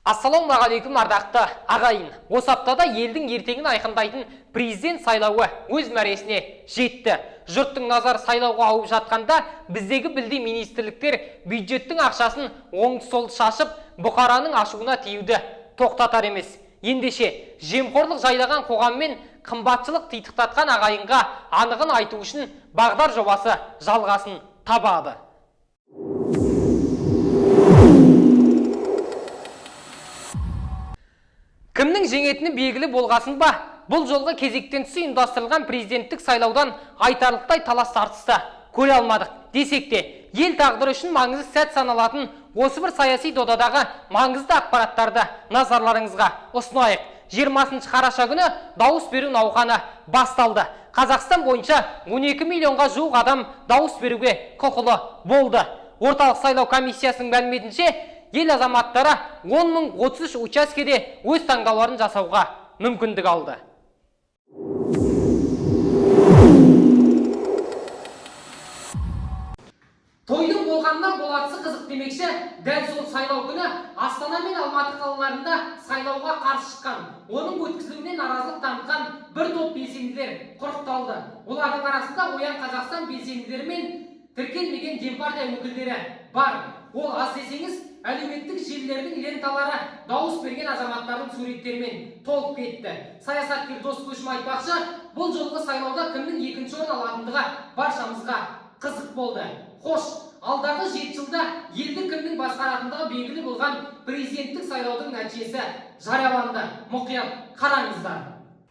Ассалаумағалейкум ардақты ағайын. Осы аптада елдің ертеңін айқындайтын президент сайлауы өз мәресіне жетті. Жұрттың назар сайлауға ауып жатқанда біздегі білді министрліктер бюджеттің ақшасын оңды-солды шашып, бұқараның ашуына тиюді тоқтатар емес. Ендеше жемқорлық жайлаған қоғаммен қымбатшылық титықтатқан ағайынға анығын айту үшін бағдар жобасы жалғасын табады. Кімнің жеңетіні белгілі болғасын ба? Бұл жолғы кезектен тыс ұйымдастырылған президенттік сайлаудан айтарлықтай талас тартысты көре алмадық. Десек те, ел тағдыры үшін маңызды сәт саналатын осы бір саяси додадағы маңызды ақпараттарды назарларыңызға ұсынайық. 20 қараша күні дауыс беру науқаны басталды. Қазақстан бойынша 12 миллионға жуық адам дауыс беруге құқылы болды. Орталық сайлау комиссиясының мәліметінше, ел азаматтары 10.033 учаскеде өз таңдауларын жасауға мүмкіндік алды. Тойдың болғаннан болатысы қызық демекші, дәл сол сайлау күні Астана мен Алматы қалаларында сайлауға қарсы шыққан, оның өткізілуіне наразылық танытқан бір топ белсенділер құрықталды. Олардың арасында Оян Қазақстан белсенділері мен тіркелмеген демпартия өкілдері бар. Ол аз десеңіз, әлеуметтік желілердің ленталары дауыс берген азаматтардың суреттерімен толып кетті. Саясаткер Дос Көшім айтпақшы, бұл жолғы сайлауда кімнің екінші орын алатындығы баршамызға қызық болды. Хош, алдағы 7 жылда елді кімнің басқаратындығы белгілі болған президенттік сайлаудың нәтижесі жарияланды. Мұқият қараңыздар.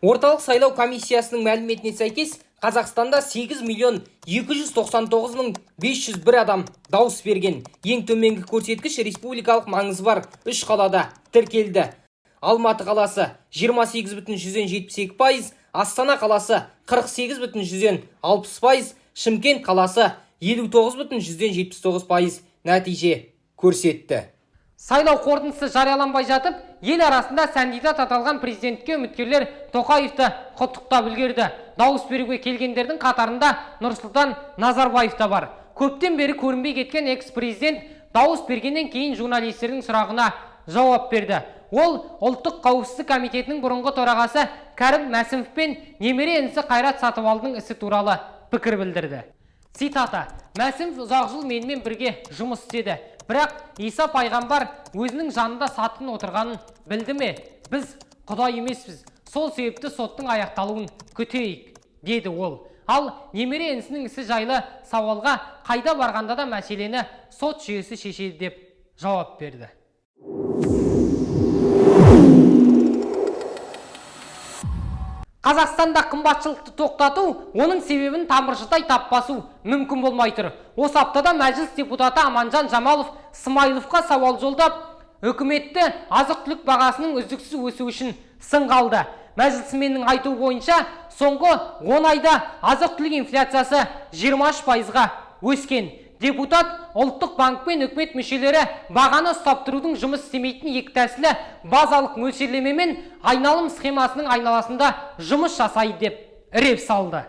Орталық сайлау комиссиясының мәліметіне сәйкес, Қазақстанда 8.299.501 адам дауыс берген. Ең төменгі көрсеткіш республикалық маңызы бар 3 қалада тіркелді. Алматы қаласы 28.172%, Астана қаласы 48.160%, Шымкент қаласы 59.179% нәтиже көрсетті. Сайлау қорытындысы жарияланбай жатып, ел арасында кандидат аталған президентке үміткерлер Тоқаевты құттықтап үлгерді. Дауыс беруге келгендердің қатарында Нұрсұлтан Назарбаев та бар. Көптен бері көрінбей кеткен экс-президент дауыс бергеннен кейін журналистердің сұрағына жауап берді. Ол ұлттық қауіпсіздік комитетінің бұрынғы төрағасы Кәрім Мәсімов пен немере інісі Қайрат Сатыбалдың ісі туралы пікір білдірді. Цитата: Мәсімов ұзақ жыл менімен бірге жұмыс істеді. Бірақ Иса пайғамбар өзінің жанында сатын отырғанын білді ме? Біз Құдай емеспіз. Сол себепті соттың аяқталуын күтейік, деді ол. Ал немере інісінің ісі жайлы сауалға қайда барғанда да мәселені сот жүйесі шешеді деп жауап берді. Қазақстанда қымбатшылықты тоқтату, оның себебін тамыршыдай таппасу мүмкін болмай тұр. Осы аптада мәжіліс депутаты Аманжан Жамалов Смайыловқа сауал жолдап, үкіметті азық-түлік бағасының үздіксіз өсуі үшін сынға алды. Мәжілісменнің айтуы бойынша, соңғы 10 айда азық-түлік инфляциясы 23%-ға өскен. Депутат ұлттық банк пен үкімет мүшелері бағаны ұстап тұрудың жұмыс істемейтін екі тәсілі базалық мөлшерлеме мен айналым схемасының айналасында жұмыс жасайды деп іреп салды.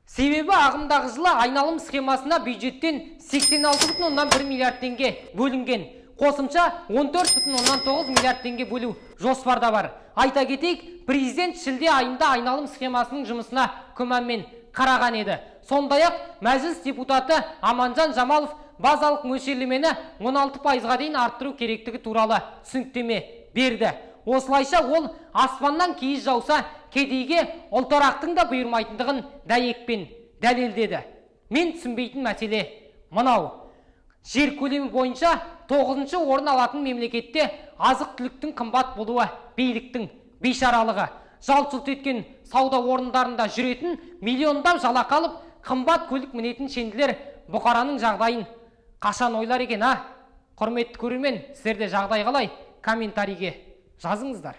Себебі ағымдағы жылы айналым схемасына бюджеттен 86,1 миллиард теңге бөлінген. Қосымша 14,9 миллиард теңге бөлу жоспарда бар. Айта кетейік, президент шілде айында айналым схемасының жұмысына күмәнмен қараған еді. Сондай-ақ мәжіліс депутаты Аманжан Жамалов базалық мөлшерлемені 16%-ға дейін арттыру керектігі туралы түсініктеме берді. Осылайша ол аспаннан киіз жауса, кедейге ұлтарақтың да бұйырмайтындығын дәйекпен дәлелдеді. Мен түсінбейтін мәселе мынау: жер көлемі бойынша 9-шы орын алатын мемлекетте азық-түліктің қымбат болуы биліктің бейшаралығы. Жалт-жұлт еткен сауда орындарында жүретін миллиондап жалақы алып, қымбат көлік мінетін шенділер бұқараның жағдайын қашан ойлар екен, а? Құрметті көрермен, сіздерде жағдай қалай? Комментарийге жазыңыздар.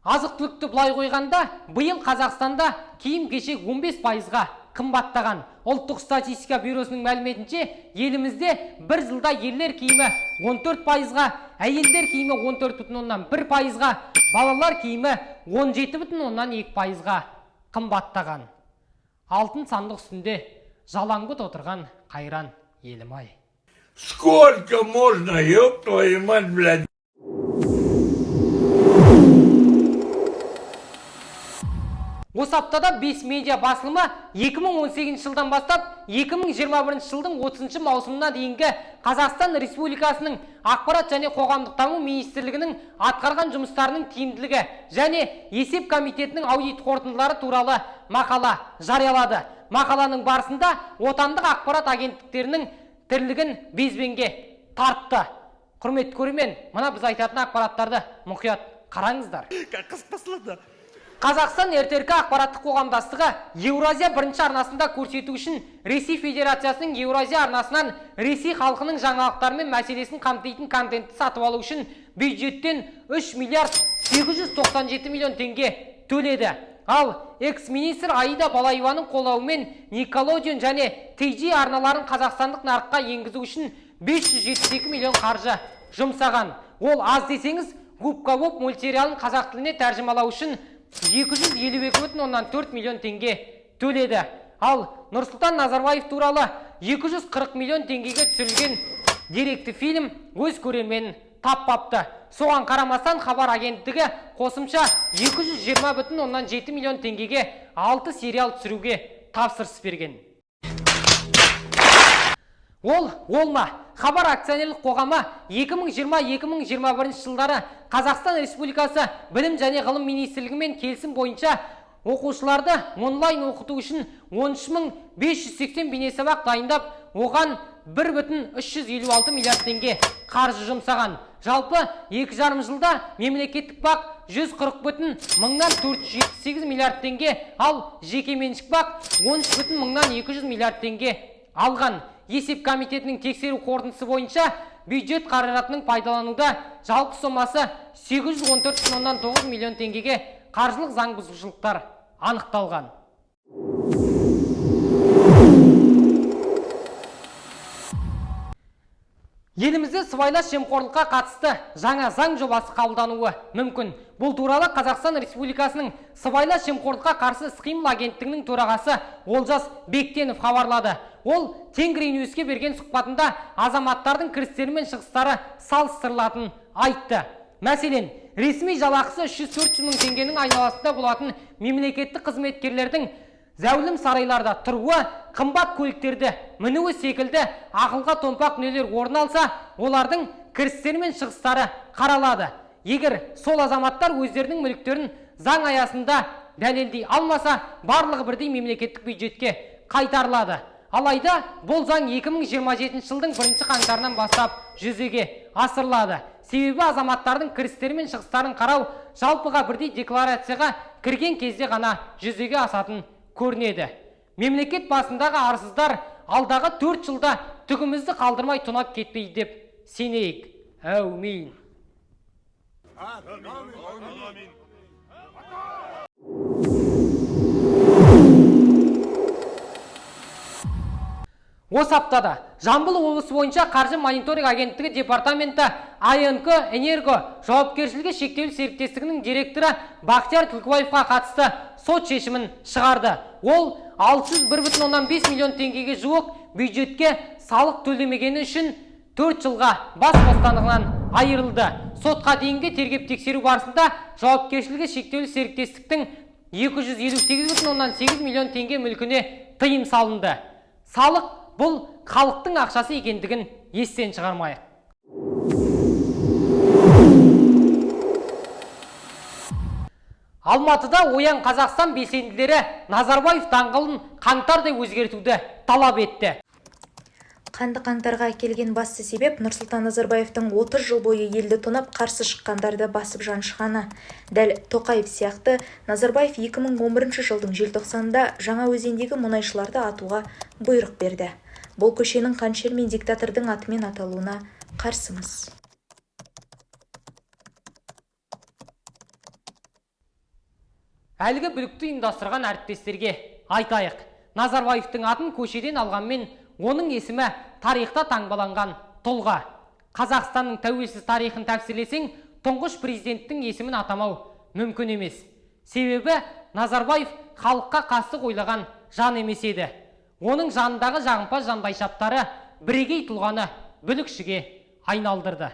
Азық-түлікті бұлай қойғанда, биыл Қазақстанда киім-кешек 15%-ға қымбаттаған. Ұлттық статистика бюросының мәліметінше, елімізде бір жылда ерлер киімі 14%-ға, әйелдер киімі 14,1%-ға, балалар киімі 17,2%-ға қымбаттаған. Алтын сандық үстінде жалаңбұт отырған қайран елім ай. Сколько можно, ёб твою мать, блядь? Осы аптада 5 медиа басылымы 2018 жылдан бастап 2021 жылдың 30 маусымына дейінгі Қазақстан Республикасының Ақпарат және қоғамдық даму министрлігінің атқарған жұмыстарының тиімділігі және есеп комитетінің аудит қорытындылары туралы мақала жариялады. Мақаланың барысында отандық ақпарат агенттіктерінің тірлігін безбенге тартты. Құрметті көрермен, мына біз айтатын ақпараттарды мұқият қараңыздар. Қазақстан РТРК ақпараттық қоғамдастығы Еуразия бірінші арнасында көрсету үшін Ресей Федерациясының Еуразия арнасынан Ресей халқының жаңалықтары мен мәселесін қамтитын контентті сатып алу үшін бюджеттен 3 миллиард 897 миллион теңге төледі. Ал экс-министр Аида Балаеваның қолдауымен Никелодеон және TG арналарын қазақстандық нарыққа енгізу үшін 572 миллион қаржы жұмсаған. Ол аз десеңіз, Губка Боб мультсериалын қазақ тіліне тәржімалау үшін 252,4 миллион теңге төледі. Ал Нұрсұлтан Назарбаев туралы 240 миллион теңгеге түсірілген деректі фильм өз көрерменін таппапты. Соған қарамастан хабар агенттігі қосымша 220,7 миллион теңгеге 6 сериал түсіруге тапсырыс берген. Олма хабар акционерлік қоғамы 2020-2021 жылдары Қазақстан Республикасы Білім және ғылым министрлігімен келісім бойынша оқушыларды онлайн оқыту үшін 13.580 бейнесабақ дайындап, оған 1,356 миллиард теңге қаржы жұмсаған. Жалпы 2,5 жылда мемлекеттік бақ 140,478 миллиард теңге, ал жекеменшік бақ 13,200 миллиард теңге алған. Есеп комитетінің тексеру қорытындысы бойынша бюджет қаражатының пайдалануда жалпы сомасы 814,9 миллион теңгеге қаржылық заң бұзушылықтар анықталған. Елімізде сыбайлас жемқорлыққа қатысты жаңа заң жобасы қабылдануы мүмкін. Бұл туралы Қазақстан Республикасының сыбайлас жемқорлыққа қарсы іс-қимыл агенттігінің төрағасы Олжас Бектенов хабарлады. Ол Тенгриньюске берген сұхбатында азаматтардың кірістері мен шығыстары салыстырылатынын айтты. Мәселен, ресми жалақысы 304 мың теңгенің айналасында болатын мемлекеттік қызметкерлердің зәулім сарайларда тұруы, қымбат көліктерді мінуі секілді ақылға томпақ дүниелер орын алса, олардың кірістері мен шығыстары қаралады. Егер сол азаматтар өздерінің мүліктерін заң аясында дәлелдей алмаса, барлығы бірдей мемлекеттік бюджетке қайтарылады. Алайда бұл заң 2027 жылдың 1 қаңтарынан бастап жүзеге асырылады. Себебі азаматтардың кірістері мен шығыстарын қарау жалпыға бірдей декларацияға кірген кезде ғана жүзеге асатын көрінеді. Мемлекет басындағы арсыздар алдағы 4 жылда түгімізді қалдырмай тонап кетпейді деп сенейік. Әумин. Осы аптада Жамбыл облысы бойынша қаржы мониторинг агенттігі департаменті АНК Энерго жауапкершілігі шектеулі серіктестігінің директоры Бақтияр Түлкібаевқа қатысты сот шешімін шығарды. Ол 601,5 миллион теңгеге жуық бюджетке салық төлемегені үшін 4 жылға бас бостандығынан айырылды. Сотқа дейінгі тергеп тексеру барысында жауапкершілігі шектеулі серіктестіктің 258,8 миллион теңге мүлкіне тыйым салынды. Салық бұл халықтың ақшасы екендігін естен шығармайық. Алматыда Оян Қазақстан белсенділері Назарбаев даңғылын қаңтардай өзгертуді талап етті. Қанды қаңтарға келген басты себеп Нұрсұлтан Назарбаевтың 30 жыл бойы елді тонап қарсы шыққандарды басып жаншығаны. Дәл Тоқаев сияқты Назарбаев 2011 жылдың желтоқсанында Жаңаөзендегі мұнайшыларды атуға бұйрық берді. Бұл көшенің қаншер мен диктатордың атымен аталуына қарсымыз. Әлгі бүлікті ұйымдастырған әріптестерге айтайық. Назарбаевтың атын көшеден алғанмен оның есімі тарихта таңбаланған тұлға. Қазақстанның тәуелсіз тарихын тәпсірлесең, тұңғыш президенттің есімін атамау мүмкін емес. Себебі Назарбаев халыққа қастық ойлаған жан емес еді. Оның жанындағы жағымпаз жандайшаптары бірегей тұлғаны бүлікшіге айналдырды.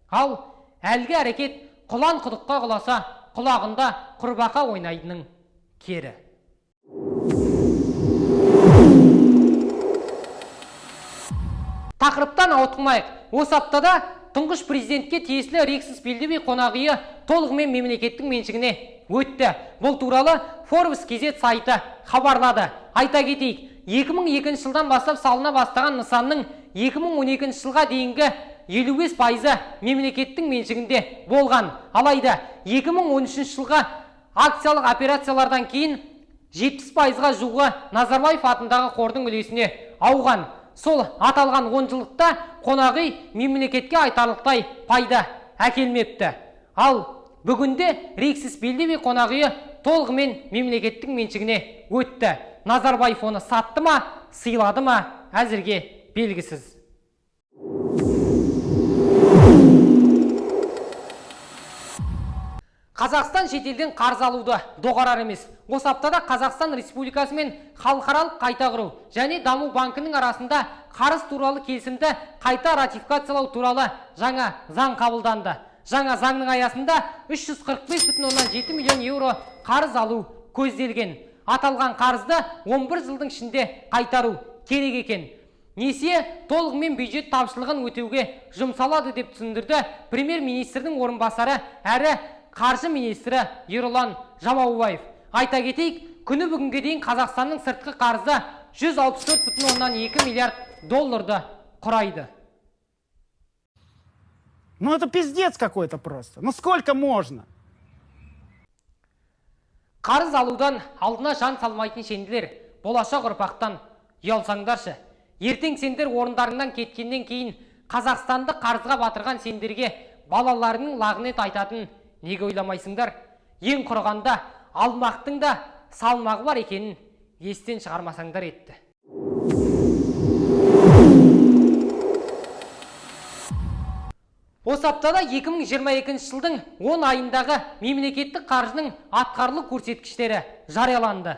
Ал әлгі әрекет құлан құдыққа құласа, құлағында құрбақа ойнайтынның кері. Тақырыптан ауытқымайық. Осы аптада тұңғыш президентке тиесілі Риксос Белдеби қонақ үйі толығымен мемлекеттің меншігіне өтті. Бұл туралы Forbes KZ сайты хабарлады. Айта кетейік, 2002 жылдан бастап салына бастаған нысанның 2012 жылға дейінгі 55% мемлекеттің меншігінде болған. Алайда 2013 жылға акциялық операциялардан кейін 70%-ға жуығы Назарбаев атындағы қордың үлесіне ауған. Сол аталған 10 жылдықта қонақ үй мемлекетке айтарлықтай пайда әкелмепті. Ал бүгінде Риксос Белдеби қонақ үйі толығымен мемлекеттің меншігіне өтті. Назарбаев оны сатты ма, сыйлады ма, әзірге белгісіз. Қазақстан шетелден қарыз алуды доғарар емес. Осы аптада Қазақстан Республикасы мен халықаралық қайта құру және даму банкінің арасында қарыз туралы келісімді қайта ратификациялау туралы жаңа заң қабылданды. Жаңа заңның аясында 345,7 миллион еуро қарыз алу көзделген. Аталған қарызды 11 жылдың ішінде қайтару керек екен. Несие толығымен бюджет тапшылығын өтеуге жұмсалады деп түсіндірді премьер-министрдің орынбасары әрі қаржы министрі Ерұлан Жамаубаев. Айта кетейік, күні бүгінге дейін Қазақстанның сыртқы қарызы 164,2 миллиард долларды құрайды. Ну это пиздец какой-то просто. Ну сколько можно? Қарыз алудан алдына жан салмайтын шенділер, болашақ ұрпақтан ұялсаңдаршы. Ертең сендер орындарыңнан кеткеннен кейін Қазақстанды қарызға батырған сендерге балаларының лағнет айтатын неге ойламайсыңдар? Ең құрығанда алмақтың да салмағы бар екенін естен шығармасаңдар етті. Осы аптада 2022 жылдың 10 айындағы мемлекеттік қаржының атқарылу көрсеткіштері жарияланды.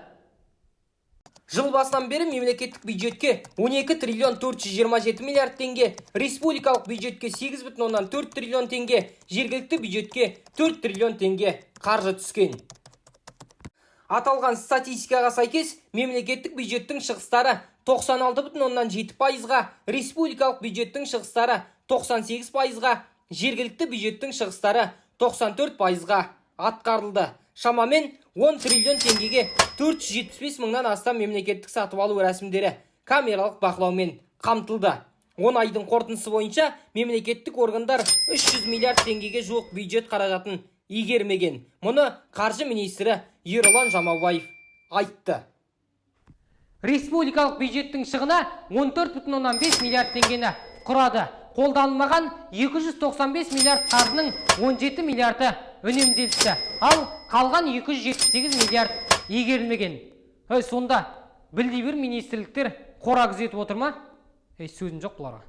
Жыл басынан бері мемлекеттік бюджетке 12 триллион 427 миллиард теңге, республикалық бюджетке 8,4 триллион теңге, жергілікті бюджетке 4 триллион теңге қаржы түскен. Аталған статистикаға сәйкес мемлекеттік бюджеттің шығыстары 96,7%-ға, республикалық бюджеттің шығыстары 98%-ға, жергілікті бюджеттің шығыстары 94%-ға атқарылды. Шамамен 10 триллион теңгеге 475 мыңнан астам мемлекеттік сатып алу рәсімдері камералық бақылаумен қамтылды. 10 айдың қорытындысы бойынша мемлекеттік органдар 300 миллиард теңгеге жуық бюджет қаражатын игермеген. Мұны қаржы министрі Ерұлан Жамаубаев айтты. Республикалық бюджеттің шығыны 14,5 миллиард теңгені құрады. Қолданылмаған 295 миллиард қаржының 17 миллиарды үнемделді. Ал қалған 278 миллиард игерілмеген. Сонда білдей бір министрліктер қора күзетіп отыр ма? Сөзін жоқ бұларға.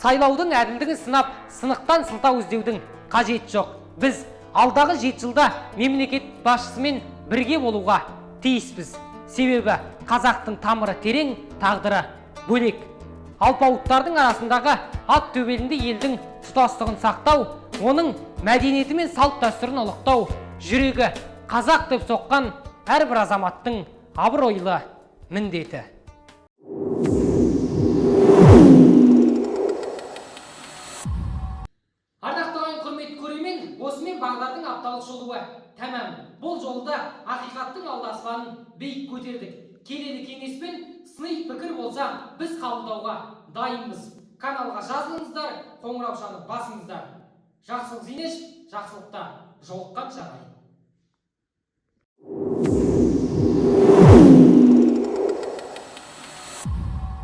Сайлаудың әділдігін сынап, сынықтан сылтау іздеудің қажеті жоқ. Біз алдағы 7 жылда мемлекет басшысымен бірге болуға тиіспіз. Себебі қазақтың тамыры терең, тағдыры бөлек. Алпауыттардың арасындағы ат төбелінде елдің тұтастығын сақтау, оның мәдениеті мен салт дәстүрін ұлықтау, жүрегі қазақ деп соққан әрбір азаматтың абыройлы міндеті. Ардақтаған құрметті көрермен, осымен бағдардың апталық жолы тәмам. Бұл жолда ақиқаттың алдаспанын биік көтердік. Келелі кеңеспен сыни пікір болса, біз қабылдауға дайынбыз. Каналға жазылыңыздар, қоңыраушаны басыңыздар. Жақсылық Зейнеш, жақсылықта жолыққан жағай.